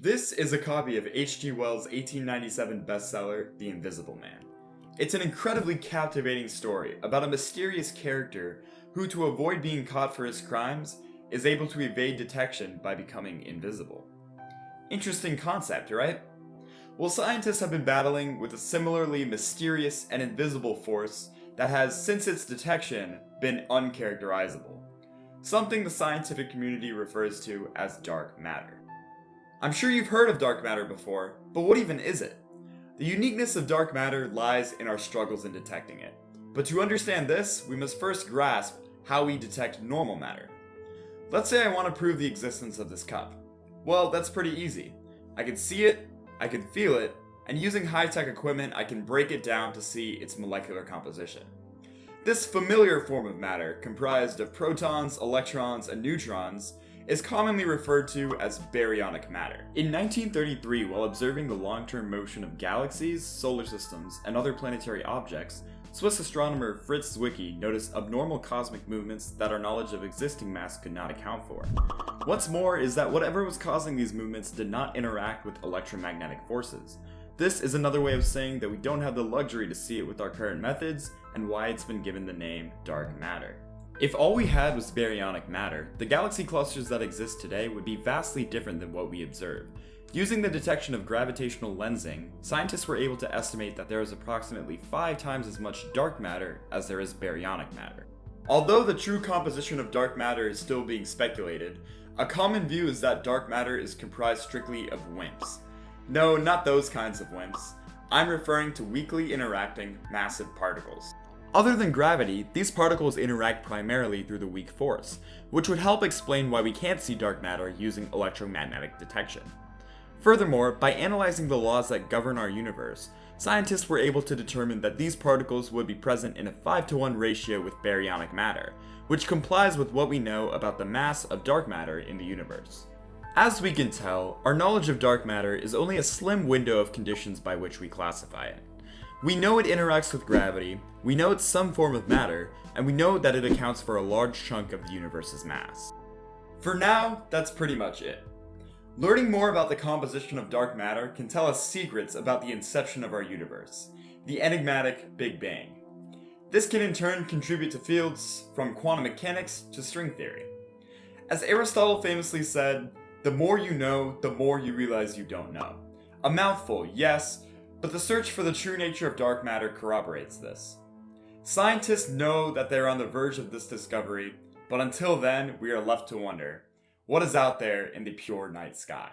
This is a copy of H.G. Wells' 1897 bestseller, The Invisible Man. It's an incredibly captivating story about a mysterious character who, to avoid being caught for his crimes, is able to evade detection by becoming invisible. Interesting concept, right? Well, scientists have been battling with a similarly mysterious and invisible force that has, since its detection, been uncharacterizable. Something the scientific community refers to as dark matter. I'm sure you've heard of dark matter before, but what even is it? The uniqueness of dark matter lies in our struggles in detecting it. But to understand this, we must first grasp how we detect normal matter. Let's say I want to prove the existence of this cup. Well, that's pretty easy. I can see it, I can feel it, and using high-tech equipment I can break it down to see its molecular composition. This familiar form of matter, comprised of protons, electrons, and neutrons, is commonly referred to as baryonic matter. In 1933, while observing the long-term motion of galaxies, solar systems, and other planetary objects, Swiss astronomer Fritz Zwicky noticed abnormal cosmic movements that our knowledge of existing mass could not account for. What's more is that whatever was causing these movements did not interact with electromagnetic forces. This is another way of saying that we don't have the luxury to see it with our current methods, and why it's been given the name dark matter. If all we had was baryonic matter, the galaxy clusters that exist today would be vastly different than what we observe. Using the detection of gravitational lensing, scientists were able to estimate that there is approximately 5 times as much dark matter as there is baryonic matter. Although the true composition of dark matter is still being speculated, a common view is that dark matter is comprised strictly of WIMPs. No, not those kinds of WIMPs. I'm referring to weakly interacting massive particles. Other than gravity, these particles interact primarily through the weak force, which would help explain why we can't see dark matter using electromagnetic detection. Furthermore, by analyzing the laws that govern our universe, scientists were able to determine that these particles would be present in a 5-to-1 ratio with baryonic matter, which complies with what we know about the mass of dark matter in the universe. As we can tell, our knowledge of dark matter is only a slim window of conditions by which we classify it. We know it interacts with gravity, we know it's some form of matter, and we know that it accounts for a large chunk of the universe's mass. For now, that's pretty much it. Learning more about the composition of dark matter can tell us secrets about the inception of our universe, the enigmatic Big Bang. This can in turn contribute to fields from quantum mechanics to string theory. As Aristotle famously said, the more you know, the more you realize you don't know. A mouthful, yes, but the search for the true nature of dark matter corroborates this. Scientists know that they're on the verge of this discovery, but until then, we are left to wonder, what is out there in the pure night sky?